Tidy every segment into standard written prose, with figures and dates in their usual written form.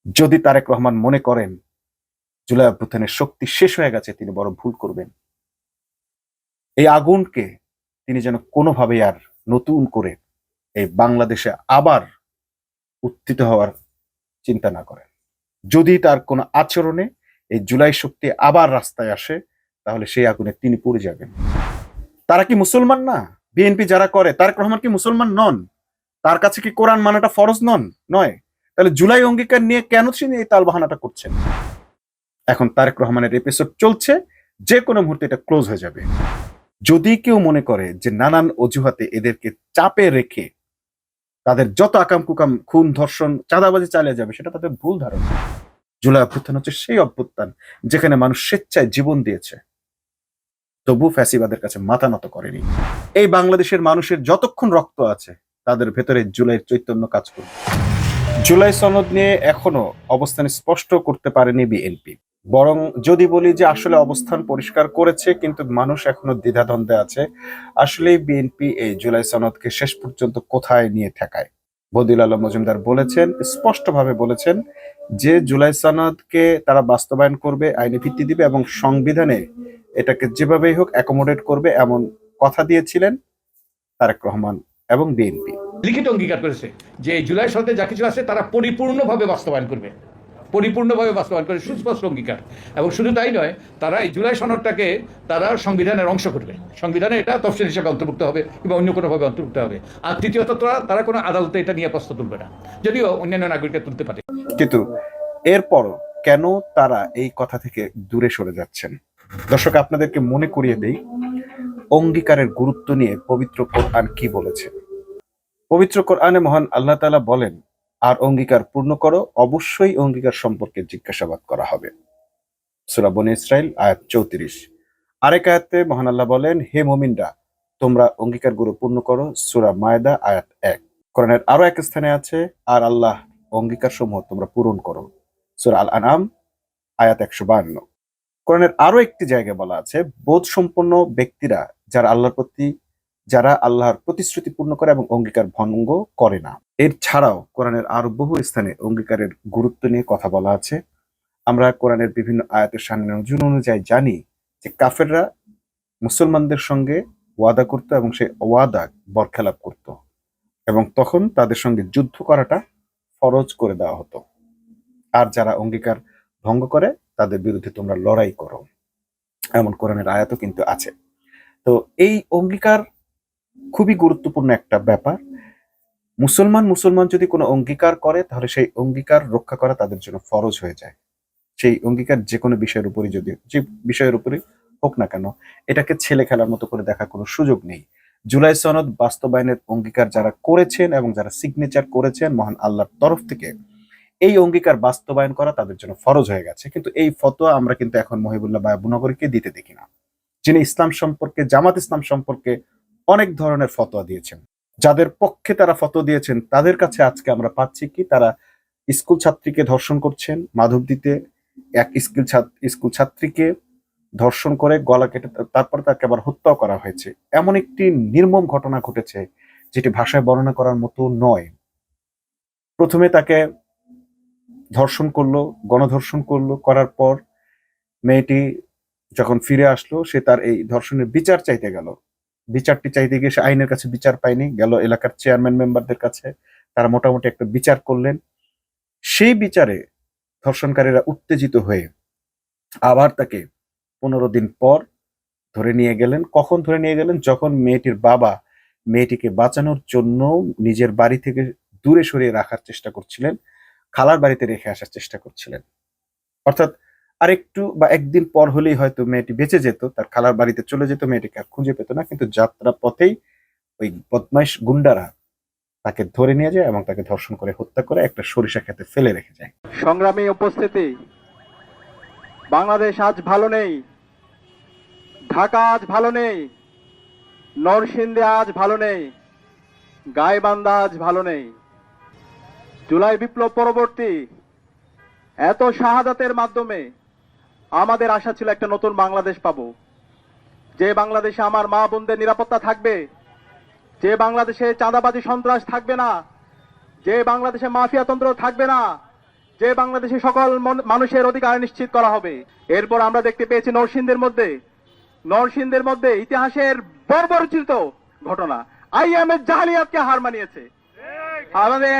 যদি তারেক রহমান মনে করেন জুলাই অভ্যুত্থানের শক্তি শেষ হয়ে গেছে, তিনি বড় ভুল করবেন। এই আগুনকে তিনি যেন কোনোভাবে আর নতুন করে এই বাংলাদেশে আবার উত্থিত হওয়ার চিন্তা না করেন। যদি তার কোনো আচরণে এই জুলাই শক্তি আবার রাস্তায় আসে, তাহলে সেই আগুনে তিনি পুড়ে যাবেন। তারা কি মুসলমান না? বিএনপি যারা করে, তারেক রহমান কি মুসলমান নন? তার কাছে কি কোরআন মানাটা ফরজ নয়? তাহলে জুলাই অঙ্গীকার নিয়ে কেন তিনি এই তালবাহানাটা করছেন? এখন তারেক রহমানের এপিসোড চলছে, যে কোনো মুহূর্তে এটা ক্লোজ হয়ে যাবে। যদি কেউ মনে করে যে নানান অজুহাতে এদেরকে চাপে রেখে তাদের যত আকাম কুকাম, খুন, ধর্ষণ, চাঁদাবাজি চালিয়ে যাবে, সেটা তাদের ভুল ধারণা। জুলাই অভ্যুত্থান হচ্ছে সেই অভ্যুত্থান যেখানে মানুষ স্বেচ্ছায় জীবন দিয়েছে, তবু ফ্যাসিবাদের কাছে মাথা নত করেনি। এই বাংলাদেশের মানুষের যতক্ষণ রক্ত আছে, তাদের ভেতরে জুলাইয়ের চৈতন্য কাজ করবে। জুলাই সনদ নিয়ে এখনো অবস্থান স্পষ্ট করতে পারেনি বিএনপি। বরং যদি বলি যে আসলে অবস্থান পরিষ্কার করেছে, কিন্তু মানুষ এখনো দ্বিধাদ্বন্দ্বে আছে। আসলে বিএনপি এই জুলাই সনদকে শেষ পর্যন্ত কোথায় নিয়ে ঠেকায়। বদিউল আলম মজুমদার বলেছেন, স্পষ্টভাবে বলেছেন যে জুলাই সনদকে তারা বাস্তবায়ন করবে, আইনি ভিত্তি দিবে এবং সংবিধানে এটাকে যেভাবেই হোক অ্যাকোমোডেট করবে, এমন কথা দিয়েছিলেন তারেক রহমান এবং বিএনপি। লিখিত অঙ্গীকার করেছে যে জুলাই সনদে যা কিছু আছে তারা পরিপূর্ণভাবে বাস্তবায়ন করে সুস্পষ্ট অঙ্গীকার। এবং শুধু তাই নয়, তারা এই জুলাই সনদটাকে তারা সংবিধানের অংশ করবে, সংবিধানে এটা তফসিল হিসেবে অন্তর্ভুক্ত হবে কিংবা অন্য কোনোভাবে অন্তর্ভুক্ত হবে। আর তৃতীয়ত, তারা কোনো আদালতে এটা নিয়ে প্রশ্ন তুলবে না, যদিও অন্যান্য নাগরিকরা তুলতে পারে। কিন্তু এরপরও কেন তারা এই কথা থেকে দূরে সরে যাচ্ছেন? দর্শক, আপনাদেরকে মনে করিয়ে দেই অঙ্গীকারের গুরুত্ব নিয়ে পবিত্র কোরআন কি বলেছে। পবিত্র কোরআনে মহান আল্লাহ তাআলা বলেন, আর অঙ্গীকার পূর্ণ করো, অবশ্যই অঙ্গীকার সম্পর্কে জিজ্ঞাসাবাদ করা হবে। সূরা বনী ইসরাইল আয়াত 34। আরেক আয়াতে মহান আল্লাহ বলেন, হে মুমিনরা, তোমরা অঙ্গীকারগুলো পূর্ণ করো। সূরা মায়দা আয়াত 1। কোরআনের আরো এক স্থানে আছে, আর আল্লাহ অঙ্গীকার সমূহ তোমরা পূরণ করো। সূরা আল আনআম আয়াত 152। কোরআনের আরো একটি জায়গায় বলা আছে, বোধ সম্পন্ন ব্যক্তিরা যারা আল্লাহর প্রতিশ্রুতি পূর্ণ করে এবং অঙ্গীকার ভঙ্গ করে না। এর ছাড়াও কোরআনের আরো বহু স্থানে অঙ্গীকারের গুরুত্ব নিয়ে কথা বলা আছে। আমরা কোরআনের বিভিন্ন আয়াতের সামনে অনুযায়ী জানি যে কাফেররা মুসলমানদের সঙ্গে ওয়াদা করত এবং সেই ওয়াদা বরখেলাপ করত, এবং তখন তাদের সঙ্গে যুদ্ধ করাটা ফরজ করে দেওয়া হতো। আর যারা অঙ্গীকার ভঙ্গ করে তাদের বিরুদ্ধে তোমরা লড়াই করো, এমন কোরআনের আয়াতও কিন্তু আছে। তো এই অঙ্গীকার খুবই গুরুত্বপূর্ণ একটা ব্যাপার। মুসলমান যদি কোনো অঙ্গীকার করে, তাহলে সেই অঙ্গীকার রক্ষা করা তাদের জন্য ফরজ হয়ে যায়। সেই অঙ্গীকার যে কোনো বিষয়ের উপরই, যে বিষয়ের উপরই হোক না কেন, এটাকে ছেলে খেলার মতো করে দেখার কোনো সুযোগ নেই। জুলাই সনদ বাস্তবায়নের অঙ্গীকার যারা করেছেন এবং যারা সিগনেচার করেছেন মহান আল্লাহর তরফ থেকে, এই অঙ্গীকার বাস্তবায়ন করা তাদের জন্য ফরজ হয়ে গেছে। কিন্তু এই ফতোয়া আমরা কিন্তু এখন মহিবুল্লাহ বাবুনগরীকে দিতে দেখি না, যিনি ইসলাম সম্পর্কে, জামাত ইসলাম সম্পর্কে অনেক ধরনের ফতোয়া দিয়েছেন। যাদের পক্ষে তারা ফতোয়া দিয়েছেন, তাদের কাছে আজকে আমরা পাচ্ছি কি, তারা স্কুল ছাত্রীকে ধর্ষণ করছেন। মাধবদীতে এক স্কুল ছাত্রীকে ধর্ষণ করে গলা কেটে তারপর তাকে আবার হত্যাও করা হয়েছে। এমন একটি নির্মম ঘটনা ঘটেছে যেটি ভাষায় বর্ণনা করার মতো নয়। প্রথমে তাকে ধর্ষণ করলো, গণধর্ষণ করলো, করার পর মেয়েটি যখন ফিরে আসলো, সে তার এই ধর্ষণের বিচার চাইতে গেল। বিচারটি চাইতে গিয়ে সে আইনের কাছে বিচার পায়নি, গেল এলাকার চেয়ারম্যান মেম্বারদের কাছে। তারা মোটামুটি একটা বিচার করলেন। সেই বিচারে ধর্ষণকারীরা উত্তেজিত হয়ে আবার তাকে 15 দিন পর ধরে নিয়ে গেলেন। কখন ধরে নিয়ে গেলেন? যখন মেয়েটির বাবা মেয়েটিকে বাঁচানোর জন্য নিজের বাড়ি থেকে দূরে সরিয়ে রাখার চেষ্টা করছিলেন, খালার বাড়িতে রেখে আসার চেষ্টা করছিলেন। অর্থাৎ আরেকটু বা একদিন পর হলেই হয়তো মেয়েটি বেঁচে যেত, তার খালার বাড়িতে চলে যেত, মেয়েটিকে আর খুঁজে পেত না। কিন্তু যাত্রা পথেই ওই বদমাইশ গুন্ডারা তাকে ধরে নিয়ে যায় এবং তাকে ধর্ষণ করে হত্যা করে একটা সরিষা খেতে ফেলে রেখে যায়। সংগ্রামী উপস্থিতি, বাংলাদেশ আজ ভালো নেই, ঢাকা আজ ভালো নেই, নরসিংদী আজ ভালো নেই, গাইবান্ধা আজ ভালো নেই। জুলাই বিপ্লব পরবর্তী এত শাহাদাতের মাধ্যমে আমাদের আশা ছিল একটা নতুন বাংলাদেশ পাবো, যে বাংলাদেশে আমার মা বোনদের নিরাপত্তা থাকবে, যে বাংলাদেশে চাঁদাবাজি সন্ত্রাস থাকবে না, যে বাংলাদেশে মাফিয়াতন্ত্র থাকবে না, যে বাংলাদেশে সকল মানুষের অধিকার নিশ্চিত করা হবে। এরপর আমরা দেখতে পেয়েছি নরসিংদীর মধ্যে ইতিহাসের বর্বরচিত ঘটনা, আইএমএ জাহালিয়াতকে হার মানিয়েছে। আমাদের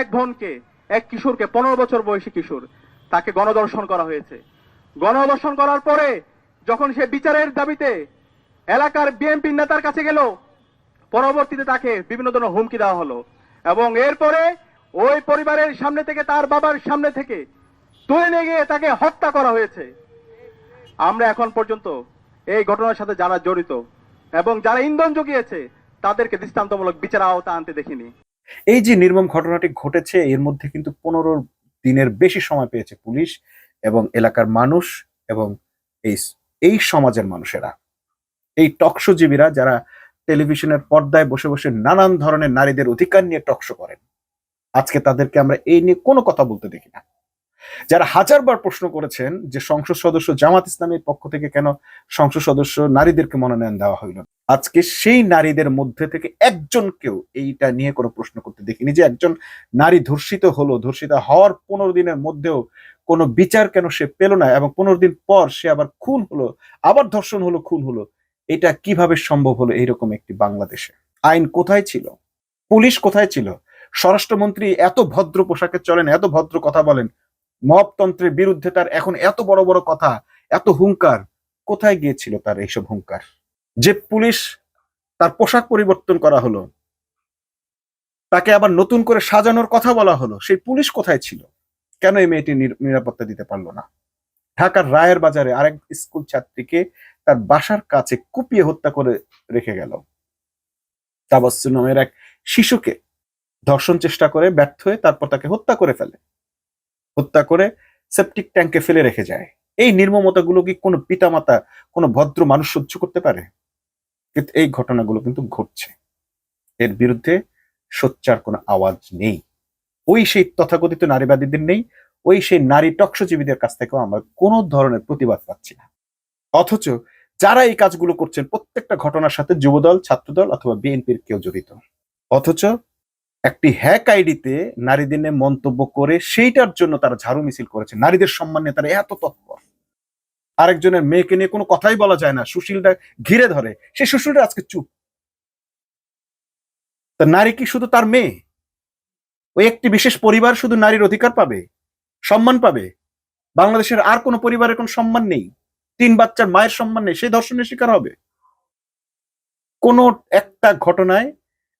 এক কিশোরকে 15 বছর বয়সী কিশোর, তাকে গণধর্ষণ করা হয়েছে। গণধর্ষণ করার পরে যখন সে বিচারের দাবিতে এলাকার বিএনপি নেতার কাছে গেল, পরবর্তীতে তাকে বিভিন্ন ধরনের হুমকি দেওয়া হলো এবং এরপরে ওই পরিবারের সামনে থেকে, তার বাবার সামনে থেকে তুলে নিয়ে গিয়ে তাকে হত্যা করা হয়েছে। আমরা এখন পর্যন্ত এই ঘটনার সাথে যারা জড়িত এবং যারা ইন্ধন জুগিয়েছে তাদেরকে দৃষ্টান্তমূলক বিচার আওতা আনতে দেখিনি। এই যে নির্মম ঘটনাটি ঘটেছে, এর মধ্যে কিন্তু 15 দিনের বেশি সময় পেয়েছে পুলিশ এবং এলাকার মানুষ এবং এই এই সমাজের মানুষেরা, এই টকশোজীবীরা যারা টেলিভিশনের পর্দায় বসে বসে নানান ধরনের নারীদের অধিকার নিয়ে টকশো করেন, আজকে তাদেরকে আমরা এই নিয়ে কোনো কথা বলতে দেখি না। যারা হাজারবার প্রশ্ন করেছেন যে সংসদ সদস্য জামাত ইসলামের পক্ষ থেকে কেন সংসদ সদস্য নারীদেরকে মনোনয়ন দেওয়া হইল, আজকে সেই নারীদের মধ্যে থেকে একজনকেও এইটা নিয়ে কোনো প্রশ্ন করতে দেখিনি যে একজন নারী ধর্ষিত হওয়ার 15 দিনের মধ্যেও কোনো বিচার কেন সে পেল না, এবং 15 দিন পর সে আবার খুন হলো, আবার ধর্ষণ হলো, খুন হলো। এটা কিভাবে সম্ভব হলো এইরকম একটি বাংলাদেশে? আইন কোথায় ছিল? পুলিশ কোথায় ছিল? স্বরাষ্ট্রমন্ত্রী এত ভদ্র পোশাকে চলেন, এত ভদ্র কথা বলেন, মবতন্ত্রের বিরুদ্ধে তার এখন এত বড় বড় কথা, এত হুঙ্কার, কোথায় গিয়েছিল তার এইসব হুঙ্কার? যে পুলিশ তার পোশাক পরিবর্তন করা হলো, তাকে আবার নতুন করে সাজানোর কথা বলা হলো, সেই পুলিশ কোথায় ছিল? কেন এই মেয়েটি নিরাপত্তা দিতে পারলো না? ঢাকার রায়ের বাজারে আরেক স্কুল ছাত্রীকে তার বাসার কাছে কুপিয়ে হত্যা করে রেখে গেল। তাবাসসুম নামের এক শিশুকে ধর্ষণ চেষ্টা করে ব্যর্থ হয়ে তারপর তাকে হত্যা করে ফেলে, হত্যা করে সেপটিক ট্যাঙ্কে ফেলে রেখে যায়। এই নির্মমতাগুলো কি কোনো পিতামাতা, কোনো ভদ্র মানুষ সহ্য করতে পারে? কিন্তু এই ঘটনাগুলো কিন্তু ঘটছে, এর বিরুদ্ধে সোচ্চার কোনো আওয়াজ নেই। ওই সেই তথাকথিত নারীবাদীদের নেই, ওই সেই নারী টকশোজীবীদের কাছ থেকেও আমরা কোনো ধরনের প্রতিবাদ পাচ্ছি না। অথচ যারা এই কাজগুলো করছেন প্রত্যেকটা ঘটনার সাথে যুবদল, ছাত্রদল অথবা বিএনপির কেউ জড়িত। অথচ একটি হ্যাক আইডিতে নারীদের নিয়ে মন্তব্য করে সেইটার জন্য তারা ঝাড়ু মিছিল করেছে। নারীদের সম্মান নিয়ে তারা এত তৎপর। আরেকজনের মেয়েকে নিয়ে কোনো কথাই বলা যায় না, সুশীলটা ঘিরে ধরে, সে সুশীলটা আজকে চুপ। তা নারী কি শুধু তার মেয়ে? ওই একটি বিশেষ পরিবার শুধু নারীর অধিকার পাবে, সম্মান পাবে? বাংলাদেশের আর কোনো পরিবারের কোনো সম্মান নেই? 3 বাচ্চার মায়ের সম্মান নেই, সেই ধর্ষণের শিকার হবে? কোন একটা ঘটনায়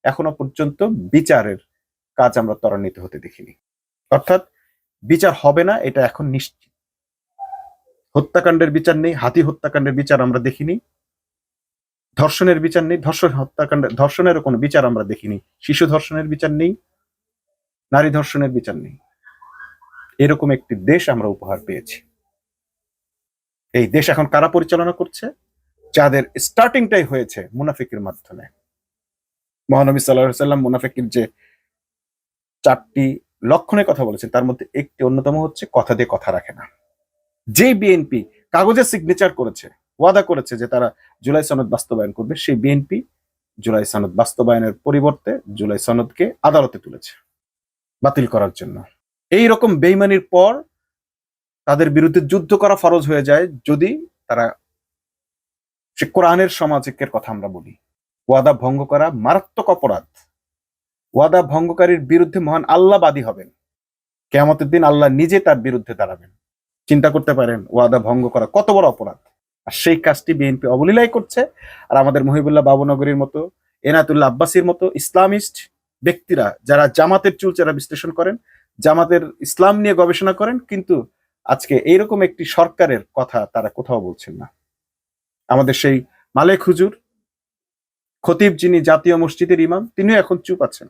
এখনো পর্যন্ত বিচারের কাজ আমরা ত্বরান্বিত হতে দেখিনি। অর্থাৎ বিচার হবে না, এটা এখন নিশ্চিত। হত্যাকাণ্ডের বিচার নেই, হাতি হত্যাকাণ্ডের বিচার আমরা দেখিনি, ধর্ষণের বিচার নেই, ধর্ষণেরও কোনো বিচার আমরা দেখিনি, শিশু ধর্ষণের বিচার নেই, নারী ধর্ষণের বিচার নেই। এরকম একটি দেশ আমরা উপহার পেয়েছি। এই দেশ এখন কারা পরিচালনা করছে? যাদের স্টার্টিংটাই হয়েছে মুনাফিকের মাধ্যমে। মহানবী সাল্লাল্লাহু আলাইহি ওয়াসাল্লাম মুনাফিকের যে 4টি লক্ষণের কথা বলেছেন, তার মধ্যে একটি অন্যতম হচ্ছে কথা দিয়ে কথা রাখে না। যে বিএনপি কাগজে সিগনেচার করেছে, ওয়াদা করেছে যে তারা জুলাই সনদ বাস্তবায়ন করবে, সেই বিএনপি জুলাই সনদ বাস্তবায়নের পরিবর্তে জুলাই সনদকে আদালতে তুলেছে বাতিল করার জন্য। এই রকম বেইমানির পর তাদের বিরুদ্ধে যুদ্ধ করা ফরজ হয়ে যায় যদি তারা, সে কোরআনের সমাজিকের কথা আমরা বলি, ওয়াদা ভঙ্গ করা মারাত্মক অপরাধ। ওয়াদা ভঙ্গকারীর বিরুদ্ধে মহান আল্লাহ বাদী হবেন, কিয়ামতের দিন আল্লাহ নিজে তার বিরুদ্ধে দাঁড়াবেন। চিন্তা করতে পারেন ওয়াদা ভঙ্গ করা কত বড় অপরাধ। আর সেই কাজটি বিএনপি অবলীলাই করছে। আর আমাদের মহিবুল্লাহ বাবুনগরীর মতো, এনায়েতুল্লাহ আব্বাসীর মতো ইসলামিস্ট ব্যক্তিরা যারা জামাতের চুলচেরা বিশ্লেষণ করেন, জামাতের ইসলাম নিয়ে গবেষণা করেন, কিন্তু আজকে এইরকম একটি সরকারের কথা তারা কোথাও বলছেন না। আমাদের সেই মালেক হুজুর, খতিব যিনি জাতীয় মসজিদের ইমাম, তিনিও এখন চুপ আছেন।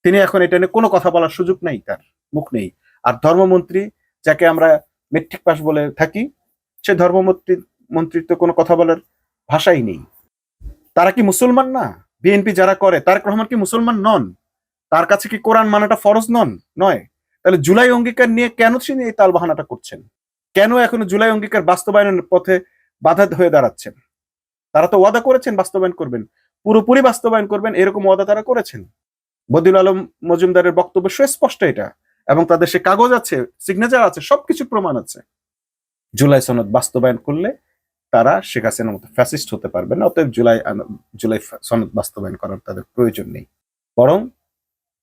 তিনি এখন এটা নিয়ে কোনো কথা বলার সুযোগ নাই, তার মুখ নেই। আর ধর্মমন্ত্রী, যাকে আমরা মেট্রিক পাস বলে থাকি, সে ধর্মমন্ত্রীর তো কোনো কথা বলার ভাষাই নেই। তারা কি মুসলমান না? বিএনপি যারা করে, তারেক রহমান কি মুসলমান নন? তার কাছে কি কোরআন মানাটা ফরজ নয়? তাহলে জুলাই অঙ্গীকার নিয়ে কেন তিনি এই তালবাহানাটা করছেন? কেন এখনো জুলাই অঙ্গীকার বাস্তবায়নের পথে বাধা হয়ে দাঁড়াচ্ছেন? তারা তো ওয়াদা করেছেন বাস্তবায়ন করবেন, পুরোপুরি বাস্তবায়ন করবেন, এরকম ওয়াদা তারা করেছেন। বদিউল আলম মজুমদারের বক্তব্য সুস্পষ্ট এটা, এবং তাদের সে কাগজ আছে, সিগনেচার আছে, সবকিছু প্রমাণ আছে। জুলাই সনদ বাস্তবায়ন করলে তারা শেখ হাসিনার মতো ফ্যাসিস্ট হতে পারবে না। অতএব জুলাই সনদ বাস্তবায়ন করার তাদের প্রয়োজন নেই। বরং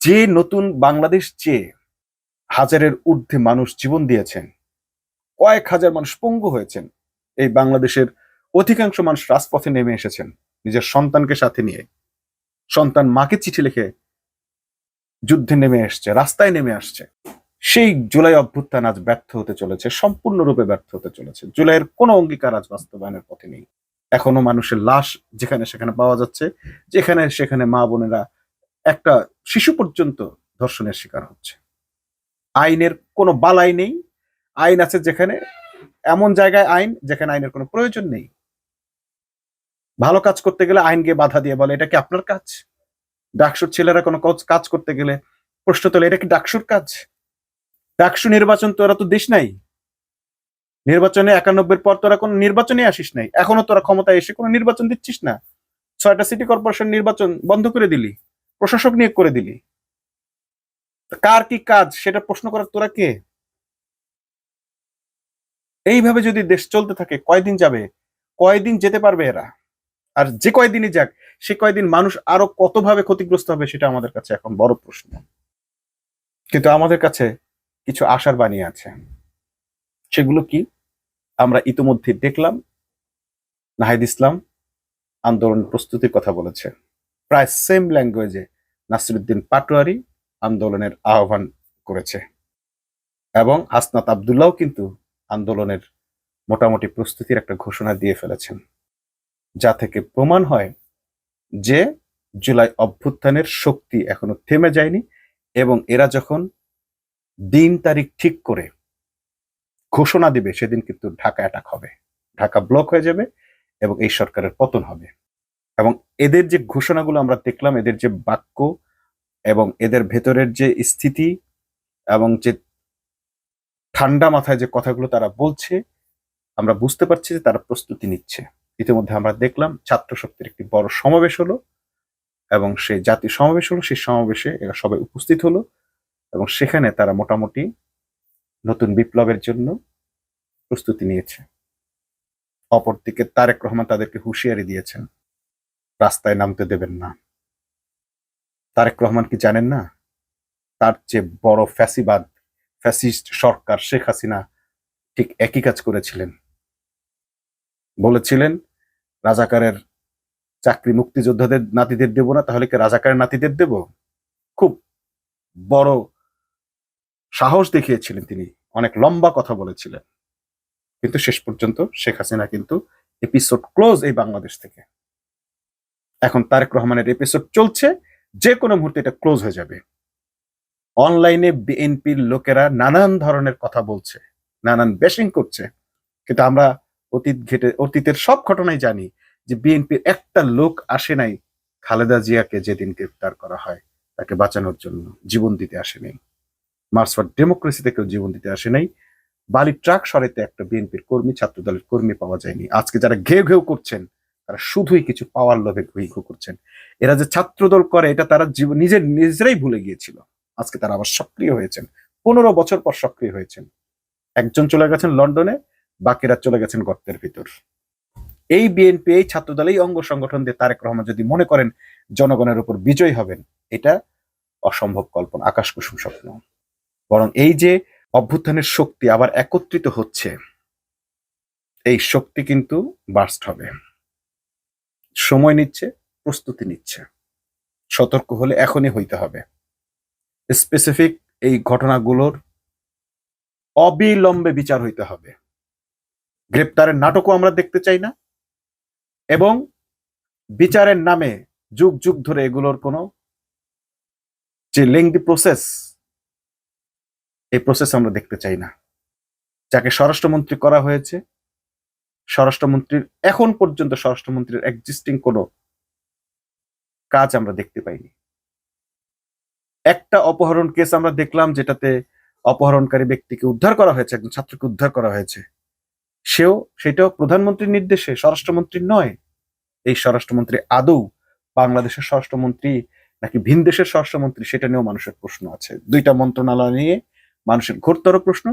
যে নতুন বাংলাদেশ চেয়ে হাজারের ঊর্ধ্বে মানুষ জীবন দিয়েছেন, কয়েক হাজার মানুষ পঙ্গু হয়েছেন, এই বাংলাদেশের অধিকাংশ মানুষ রাজপথে নেমে এসেছেন নিজের সন্তানকে সাথে নিয়ে। সন্তান মাকে চিঠি লিখে যুদ্ধে নেমে এসছে, রাস্তায় নেমে আসছে। সেই জুলাই অভ্যুত্থান আজ ব্যর্থ হতে চলেছে, সম্পূর্ণরূপে ব্যর্থ হতে চলেছে। জুলাইয়ের কোনো অঙ্গীকার আজ বাস্তবায়নের পথে নেই। এখনো মানুষের লাশ যেখানে সেখানে পাওয়া যাচ্ছে, যেখানে সেখানে মা বোনেরা, একটা শিশু পর্যন্ত ধর্ষণের শিকার হচ্ছে। আইনের কোনো বালাই নেই। আইন আছে যেখানে, এমন জায়গায় আইন যেখানে আইনের কোনো প্রয়োজন নেই। ভালো কাজ করতে গেলে আইন গিয়ে বাধা দিয়ে বলে এটা কি আপনার কাজ? ডাকসুর ছেলেরা কোনো কাজ করতে গেলে প্রশ্ন তোলে এটা কি ডাকসুর কাজ? ডাকসু নির্বাচন তোরা তো দেশ নাই, নির্বাচনে 91 পর তোরা কোনো নির্বাচনে আসিস নাই, এখনো তোরা ক্ষমতায় এসে কোনো নির্বাচন দিচ্ছিস না। 6টা সিটি কর্পোরেশন নির্বাচন বন্ধ করে দিলি, প্রশাসক নিয়োগ করে দিলি। কার কি কাজ সেটা প্রশ্ন করার তোরা কে? এইভাবে যদি দেশ চলতে থাকে কয়দিন যাবে, কয়দিন যেতে পারবে এরা? আর যে কয়দিনই যাক, সে কয়দিন মানুষ আরো কতভাবে ক্ষতিগ্রস্ত হবে সেটা আমাদের কাছে এখন বড় প্রশ্ন। কিন্তু আমাদের কাছে কিছু আশার বাণী আছে। সেগুলো কি? আমরা ইতিমধ্যে দেখলাম নাহিদ ইসলাম আন্দোলন প্রস্তুতির কথা বলেছে। প্রায় সেম ল্যাঙ্গুয়েজে নাসিরুদ্দিন পাটোয়ারি আন্দোলনের আহ্বান করেছে এবং হাসনাত আব্দুল্লাহ কিন্তু আন্দোলনের মোটামুটি প্রস্তুতির একটা ঘোষণা দিয়ে ফেলেছেন, যা থেকে প্রমাণ হয় যে জুলাই অভ্যুত্থানের শক্তি এখনো থেমে যায়নি এবং এরা যখন দিন তারিখ ঠিক করে ঘোষণা দিবে সেদিন কিন্তু ঢাকা অ্যাটাক হবে, ঢাকা ব্লক হয়ে যাবে এবং এই সরকারের পতন হবে। এবং এদের যে ঘোষণাগুলো আমরা দেখলাম, এদের যে বাক্য এবং এদের ভেতরের যে স্থিতি এবং যে ঠান্ডা মাথায় যে কথাগুলো তারা বলছে, আমরা বুঝতে পারছি যে তারা প্রস্তুতি নিচ্ছে। ইতিমধ্যে আমরা দেখলাম ছাত্র শক্তির একটি বড় সমাবেশ হলো এবং সেই জাতীয় সমাবেশ হলো, সেই সমাবেশে এরা সবাই উপস্থিত হলো এবং সেখানে তারা মোটামুটি নতুন বিপ্লবের জন্য প্রস্তুতি নিয়েছে। অপরদিকে তারেক রহমান তাদেরকে হুঁশিয়ারি দিয়েছেন, রাস্তায় নামতে দেবেন না। তারেক রহমান কি জানেন না তার যে বড় ফ্যাসিস্ট সরকার শেখ হাসিনা ঠিক একই কাজ করেছিলেন? বলেছিলেন রাজাকারের চাকরি মুক্তিযোদ্ধাদের নাতিদের দেব না, তাহলে কি রাজাকারের নাতিদের দেব? খুব বড় সাহস দেখিয়েছিলেন তিনি, অনেক লম্বা কথা বলেছিলেন। কিন্তু শেষ পর্যন্ত শেখ হাসিনা কিন্তু এপিসোড ক্লোজ এই বাংলাদেশ থেকে। এখন তারেক রহমানের এপিসোড চলছে, যে কোনো মুহূর্তে এটা ক্লোজ হয়ে যাবে। অনলাইনে বিএনপির লোকেরা নানান ধরনের কথা বলছে, নানান বেশিং করছে, কিন্তু আমরা অতীতের সব ঘটনাই জানি যে বিএনপির একটা লোক আসে নাই খালেদা জিয়াকে যেদিন গ্রেফতার করা হয় তাকে বাঁচানোর জন্য, জীবন দিতে আসে নাই। মার্চ ফর ডেমোক্রেসিতে কেউ জীবন দিতে আসে নাই। বালি ট্রাক সরাইতে একটা বিএনপির কর্মী, ছাত্র দলের কর্মী পাওয়া যায়নি। আজকে যারা ঘেউ ঘেউ করছেন তারা শুধুই কিছু পাওয়ার লোভে ঘেউ করছেন। এরা যে ছাত্রদল করে এটা তারা নিজেরাই ভুলে গিয়েছিল। আজকে তারা আবার সক্রিয় হয়েছেন, 15 বছর পর সক্রিয় হয়েছেন। একজন চলে গেছেন লন্ডনে, বাকিরা চলে গেছেন গর্তের ভিতর। এই বিএনপি, এই ছাত্রদল, এই অঙ্গ সংগঠন দিয়ে তারেক রহমান যদি মনে করেন জনগণের উপর বিজয়ী হবেন, এটা অসম্ভব কল্পনা, আকাশ কুসুম স্বপ্ন। বরং এই যে অভ্যুত্থানের শক্তি আবার একত্রিত হচ্ছে, এই শক্তি কিন্তু বার্স্ট হবে। সময় নিচ্ছে, প্রস্তুতি নিচ্ছে। সতর্ক হলে এখনই হইতে হবে। স্পেসিফিক এই ঘটনাগুলোর অবিলম্বে বিচার হইতে হবে। গ্রেপ্তারের নাটকও আমরা দেখতে চাই না এবং বিচারের নামে যুগ যুগ ধরে এগুলোর কোনো যে লেংদি প্রসেস, এই প্রসেস আমরা দেখতে চাই না। যাকে স্বরাষ্ট্রমন্ত্রী করা হয়েছে, স্বরাষ্ট্রমন্ত্রীর এখন পর্যন্ত স্বরাষ্ট্রমন্ত্রীর এক্সিস্টিং কোনো কাজ আমরা দেখতে পাইনি। একটা অপহরণ কেস আমরা দেখলাম যেটাতে অপহরণকারী ব্যক্তিকে উদ্ধার করা হয়েছে, একজন ছাত্রকে উদ্ধার করা হয়েছে, সেটাও প্রধানমন্ত্রীর নির্দেশে, স্বরাষ্ট্রমন্ত্রীর নয়। এই স্বরাষ্ট্রমন্ত্রী আদৌ বাংলাদেশের স্বরাষ্ট্রমন্ত্রী নাকি ভিন দেশের স্বরাষ্ট্রমন্ত্রী, সেটা নিয়েও মানুষের প্রশ্ন আছে। দুইটা মন্ত্রণালয় নিয়ে মানুষের ঘোরতর প্রশ্ন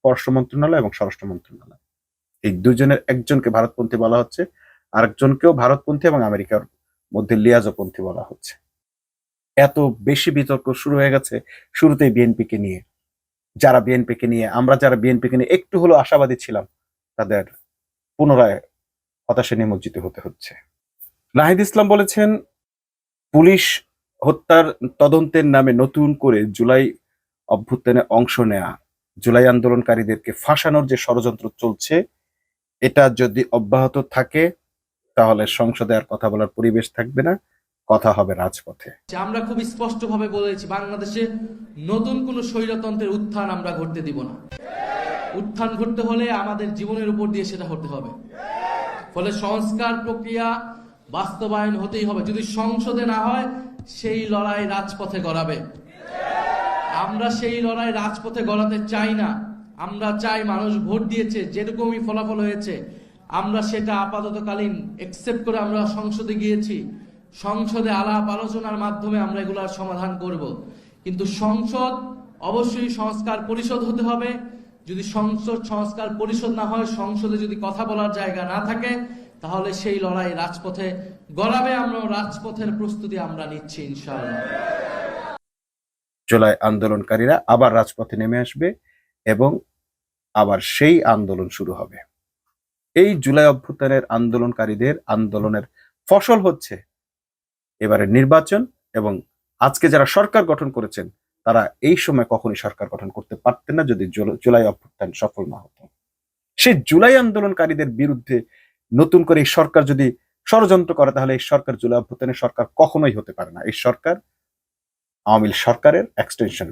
পররাষ্ট্র মন্ত্রণালয় এবং স্বরাষ্ট্র মন্ত্রণালয়, এই দুজনের একজনকে ভারতপন্থী বলা হচ্ছে, আরেকজনকেও ভারতপন্থী এবং আমেরিকার মধ্যে লিয়াজোপন্থী বলা হচ্ছে। এত বেশি বিতর্ক শুরু হয়ে গেছে শুরুতেই বিএনপিকে নিয়ে। আমরা যারা বিএনপিকে নিয়ে একটু হলেও আশাবাদী ছিলাম, তাদের পুনরায় হতাশা নিমজ্জিত হতে হচ্ছে। নাহিদ ইসলাম বলেছেন, পুলিশ হত্যার তদন্তের নামে নতুন করে জুলাই অভ্যুত্থানে অংশ নেয়া, জুলাই আন্দোলনকারীদেরকে ফাঁসানোর যে ষড়যন্ত্র চলছে, এটা যদি অব্যাহত থাকে তাহলে সংসদে আর কথা বলার পরিবেশ থাকবে না, কথা হবে রাজপথে। আমরা খুব স্পষ্টভাবে বলেছি, বাংলাদেশে নতুন কোন স্বৈরতন্ত্রের উত্থান আমরা ঘটতে দিব না। উত্থান ঘটতে হলে আমাদের জীবনের উপর দিয়ে সেটা হতে হবে। ফলে সংস্কার প্রক্রিয়া বাস্তবায়ন হতেই হবে। যদি সংসদে না হয়, সেই লড়াই রাজপথে গড়াবে। আমরা সেই লড়াই রাজপথে গড়াতে চাই না। আমরা চাই, মানুষ ভোট দিয়েছে, যেরকমই ফলাফল হয়েছে আমরা সেটা আপাততকালীন একসেপ্ট করে আমরা সংসদে গিয়েছি। সংসদে আলাপ আলোচনার মাধ্যমে আমরা এগুলার সমাধান করব। কিন্তু সংসদ অবশ্যই সংস্কার পরিষদ হতে হবে। যদি সংসদ সংস্কার পরিষদ না হয়, সংসদে যদি কথা বলার জায়গা না থাকে, তাহলে সেই লড়াই রাজপথে গড়াবে। আমরা রাজপথের প্রস্তুতি আমরা নিচ্ছি ইনশাআল্লাহ। জুলাই আন্দোলনকারীরা আবার রাজপথে নেমে আসবে এবং আবার সেই আন্দোলন শুরু হবে। এই জুলাই অভ্যুত্থানের আন্দোলনকারীদের আন্দোলনের ফসল হচ্ছে এবারে নির্বাচন, এবং আজকে যারা সরকার গঠন করেছেন তারা এই সময় কখনই সরকার গঠন করতে পারতেন না যদি জুলাই অভ্যুত্থান সফল না হতো। সেই জুলাই আন্দোলনকারীদের বিরুদ্ধে নতুন করে এই সরকার যদি ষড়যন্ত্র করে, তাহলে এই সরকার জুলাই অভ্যুত্থানের সরকার কখনোই হতে পারে না। এই সরকার আওয়ামী লীগ সরকারের এক্সটেনশন।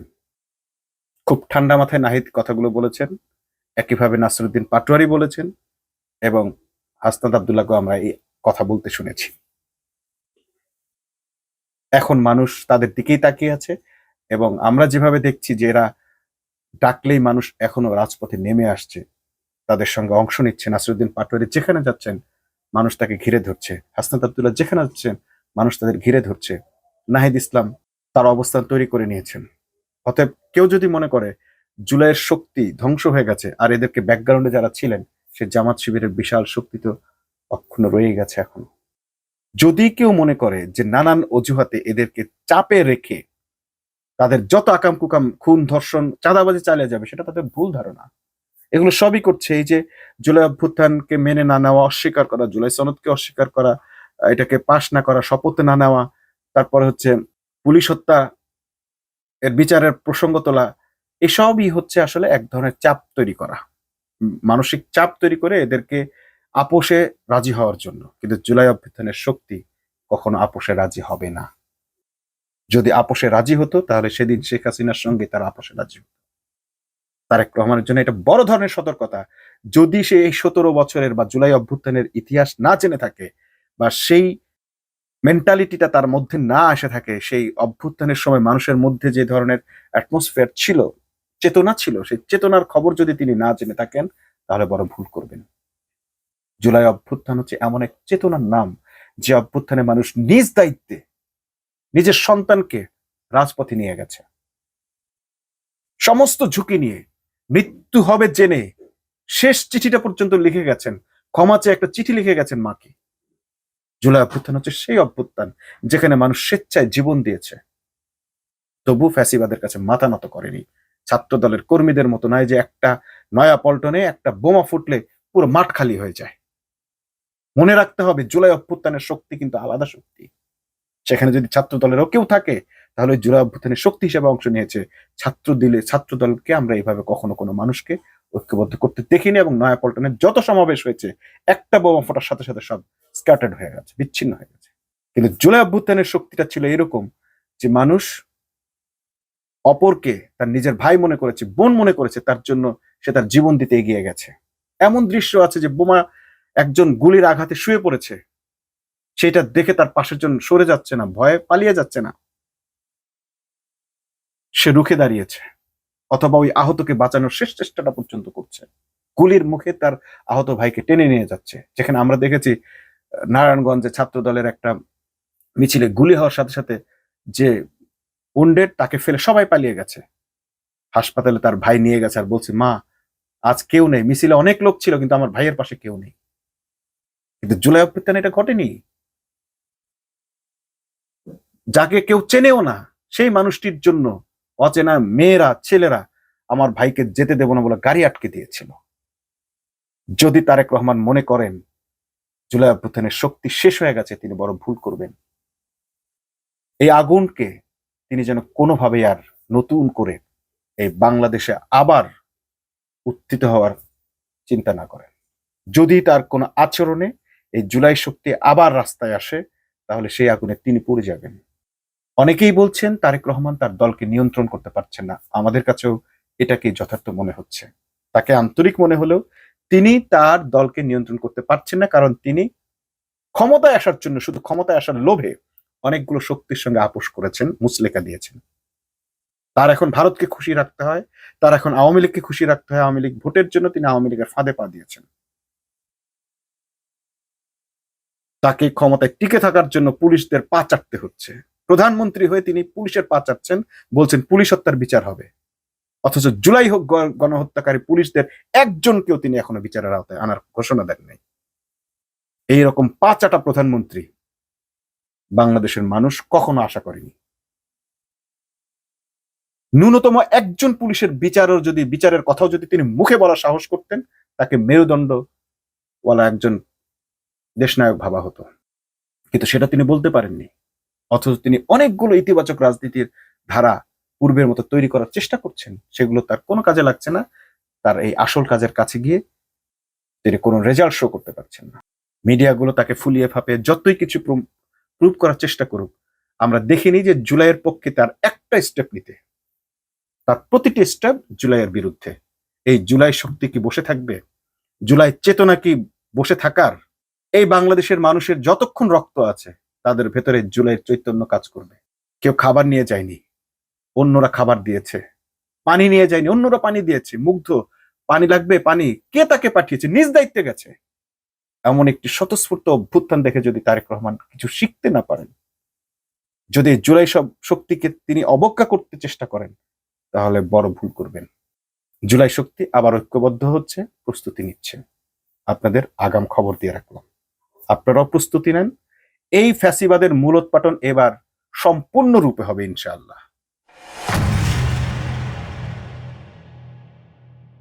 খুব ঠান্ডা মাথায় নাহিদ কথাগুলো বলেছেন, একইভাবে নাসিরউদ্দিন পাটোয়ারি বলেছেন, এবং হাসনাত আব্দুল্লাহকে আমরা এই কথা বলতে শুনেছি। এখন মানুষ তাদের দিকেই তাকিয়ে আছে, এবং আমরা যেভাবে দেখছি যে এরা ডাকলেই মানুষ এখনো রাজপথে নেমে আসছে, তাদের সঙ্গে অংশ নিচ্ছে। নাসিরউদ্দিন পাটোয়ারি যেখানে যাচ্ছেন মানুষ তাকে ঘিরে ধরছে, হাসনাত আব্দুল্লাহ যেখানে যাচ্ছেন মানুষ তাদের ঘিরে ধরছে, নাহিদ ইসলাম তার অবস্থান তৈরি করে নিয়েছেন। অতএব কেউ যদি মনে করে জুলাইয়ের শক্তি ধ্বংস হয়ে গেছে, আর এদেরকে ব্যাকগ্রাউন্ডে যারা ছিলেন সে জামাত শিবিরের বিশাল শক্তি তো অক্ষুণ্ণ রয়ে গেছে এখন। যদি কেউ মনে করে যে নানান অজুহাতে এদেরকে চাপে রেখে তাদের যত আকাম কুকাম, খুন, ধর্ষণ, চাঁদাবাজি চালিয়ে যাবে, সেটা তাদের ভুল ধারণা। এগুলো সবই করছে এই যে জুলাই অভ্যুত্থানকে মেনে না নেওয়া, অস্বীকার করা, জুলাই সনদকে অস্বীকার করা, এটাকে পাশ না করা, শপথ না নেওয়া, তারপরে হচ্ছে পুলিশ হত্যা এর বিচারের প্রসঙ্গ তোলা, এসবই হচ্ছে আসলে এক ধরনের চাপ তৈরি করা, মানসিক চাপ তৈরি করে এদেরকে আপোষে রাজি হওয়ার জন্য। কিন্তু জুলাই অভ্যুত্থানের শক্তি কখনো আপোষে রাজি হবে না। যদি আপোষে রাজি হতো তাহলে সেদিন শেখ হাসিনার সঙ্গে তারা আপোষে রাজি হতো। তারেক রহমানের জন্য এটা বড় ধরনের সতর্কতা। যদি সে এই 17 বছরের বা জুলাই অভ্যুত্থানের ইতিহাস না জেনে থাকে, বা সেই মেন্টালিটিটা তার মধ্যে না এসে থাকে, সেই অভ্যুত্থানের সময় মানুষের মধ্যে যে ধরনের অ্যাটমসফিয়ার ছিল, চেতনা ছিল, সেই চেতনার খবর যদি তিনি না জেনে থাকেন, তাহলে বড় ভুল করবেন। জুলাই অভ্যুত্থান হচ্ছে এমন এক চেতনার নাম, যে অভ্যুত্থানে মানুষ নিজ দায়িত্বে নিজের সন্তানকে রাজপথে নিয়ে গেছে, সমস্ত ঝুঁকি নিয়ে, মৃত্যু হবে জেনে শেষ চিঠিটা পর্যন্ত লিখে গেছেন, ক্ষমা চেয়ে একটা চিঠি লিখে গেছেন মাকে। জুলাই অভ্যুত্থান হচ্ছে সেই অভ্যুত্থান যেখানে মানুষ স্বেচ্ছায় জীবন দিয়েছে, তবু ফ্যাসিবাদের কাছে মাথা নত করেনি। ছাত্র দলের কর্মীদের মতো নয় যে একটা নয়া পল্টনে একটা বোমা ফুটলে পুরো মাঠ খালি হয়ে যায়। মনে রাখতে হবে জুলাই অভ্যুত্থানের শক্তি কিন্তু আলাদা শক্তি। সেখানে যদি ছাত্র দলেরও কেউ থাকে, তাহলে জুলাই অভ্যুত্থানের শক্তি হিসেবে অংশ নিয়েছে ছাত্র দলকে আমরা এইভাবে কখনো কোনো মানুষকে ঐক্যবদ্ধ করতে দেখিনি, এবং নয়া পল্টনের যত সমাবেশ হয়েছে একটা বোমা ফোটার সাথে সাথে সব স্ক্যাটার্ড হয়ে গেছে, বিচ্ছিন্ন হয়ে গেছে। কিন্তু জুলাই অভ্যুত্থানের শক্তিটা ছিল এরকম যে মানুষ অপরকে তার নিজের ভাই মনে করেছে, বোন মনে করেছে, তার জন্য সে তার জীবন দিতে এগিয়ে গেছে। এমন দৃশ্য আছে যে বোমা একজন গুলির আঘাতে শুয়ে পড়েছে, সেটা দেখে তার পাশের জন সরে যাচ্ছে না, ভয়ে পালিয়ে যাচ্ছে না, সে রুখে দাঁড়িয়েছে, অথবা ওই আহতকে বাঁচানোর শেষ চেষ্টাটা পর্যন্ত করছে। গুলির মুখে তার আহত ভাইকে টেনে নিয়ে যাচ্ছে। যেখানে আমরা দেখেছি নারায়ণগঞ্জে ছাত্র দলের একটা মিছিলে গুলি হওয়ার সাথে সাথে যে উন্ডেড, তাকে ফেলে সবাই পালিয়ে গেছে। হাসপাতালে তার ভাই নিয়ে গেছে আর বলছে, মা আজ কেউ নেই, মিছিলে অনেক লোক ছিল কিন্তু আমার ভাইয়ের পাশে কেউ নেই। কিন্তু জুলাই অভ্যুত্থানে এটা ঘটেনি। যাকে কেউ চেনেও না সেই মানুষটির জন্য অচেনা মেয়েরা ছেলেরা আমার ভাইকে যেতে দেব না বলে গাড়ি আটকে দিয়েছিল। যদি তারেক রহমান মনে করেন জুলাই অভ্যুত্থানের শক্তি শেষ হয়ে গেছে, তিনি বড় ভুল করবেন। এই আগুনকে তিনি যেন কোনোভাবেই আর নতুন করে এই বাংলাদেশে আবার উত্থিত হওয়ার চিন্তা না করেন। যদি তার কোনো আচরণে এই জুলাই শক্তি আবার রাস্তায় আসে, তাহলে সেই আগুনে তিনি পুড়ে যাবেন। অনেকেই বলছেন তারেক রহমান তার দলকে নিয়ন্ত্রণ করতে পারছেন না। আমাদের কাছেও এটাকে যথার্থ মনে হচ্ছে। তাকে আন্তরিক মনে হলেও তিনি তার দলকে নিয়ন্ত্রণ করতে পারছেন না, কারণ তিনি ক্ষমতায় আসার জন্য, শুধু ক্ষমতায় আসার লোভে অনেকগুলো শক্তির সঙ্গে আপোষ করেছেন, মুচলেকা দিয়েছেন। তার এখন ভারতকে খুশি রাখতে হয়, তার এখন আওয়ামী লীগকে খুশি রাখতে হয়। আওয়ামী লীগ ভোটের জন্য তিনি আওয়ামী লীগের ফাঁদে পা দিয়েছেন। তাকে ক্ষমতায় টিকে থাকার জন্য পুলিশদের পা চাটতে হচ্ছে। প্রধানমন্ত্রী হয়ে তিনি পুলিশের পা চাটছেন, বলছেন পুলিশ হত্যার বিচার হবে, অথচ জুলাই হোক গণহত্যাকারী পুলিশদের একজনকেও তিনি এখনো বিচারের আওতায় আনার ঘোষণা দেন নাই। এইরকম পা চাটা প্রধানমন্ত্রী বাংলাদেশের মানুষ কখনো আশা করেনি। ন্যূনতম একজন পুলিশের বিচারের কথাও যদি তিনি মুখে বলার সাহস করতেন, তাকে মেরুদণ্ডওয়ালা একজন দেশনায়ক ভাবা হতো, কিন্তু সেটা তিনি বলতে পারেননি। অথচ তিনি অনেকগুলো ইতিবাচক রাজনীতির ধারা পূর্বের মতো তৈরি করার চেষ্টা করছেন, সেগুলো তার কোনো কাজে লাগছে না। তার এই আসল কাজের কাছে গিয়ে তিনি কোনো রেজাল্ট শো করতে পারছেন না। মিডিয়াগুলো তাকে ফুলিয়ে ফাঁপে যতই কিছু প্রুভ করার চেষ্টা করুক, আমরা দেখিনি যে জুলাইয়ের পক্ষে তার একটা স্টেপ নিতে। তার প্রতিটি স্টেপ জুলাইয়ের বিরুদ্ধে। এই জুলাই শক্তি কি বসে থাকবে? জুলাই চেতনা কি বসে থাকার? এই বাংলাদেশের মানুষের যতক্ষণ রক্ত আছে তাদের ভেতরে জুলাইয়ের চৈতন্য কাজ করবে। কেউ খাবার নিয়ে যায়নি, অন্যরা খাবার দিয়েছে। পানি নিয়ে যায়নি, অন্যরা পানি দিয়েছে। মুগ্ধ, পানি লাগবে, পানি, কে তাকে পাঠিয়েছে? নিজ দায়িত্বে গেছে। এমন একটি স্বতঃস্ফূর্ত অভ্যুত্থান দেখে যদি তারেক রহমান কিছু শিখতে না পারেন, যদি জুলাই সব শক্তিকে তিনি অবজ্ঞা করতে চেষ্টা করেন, তাহলে বড় ভুল করবেন। জুলাই শক্তি আবার ঐক্যবদ্ধ হচ্ছে, প্রস্তুতি নিচ্ছে। আপনাদের আগাম খবর দিয়ে রাখলাম। আপনারাও প্রস্তুতি নেন। এই ফ্যাসিবাদের মূলোৎপাটন এবার সম্পূর্ণরূপে হবে ইনশাআল্লাহ।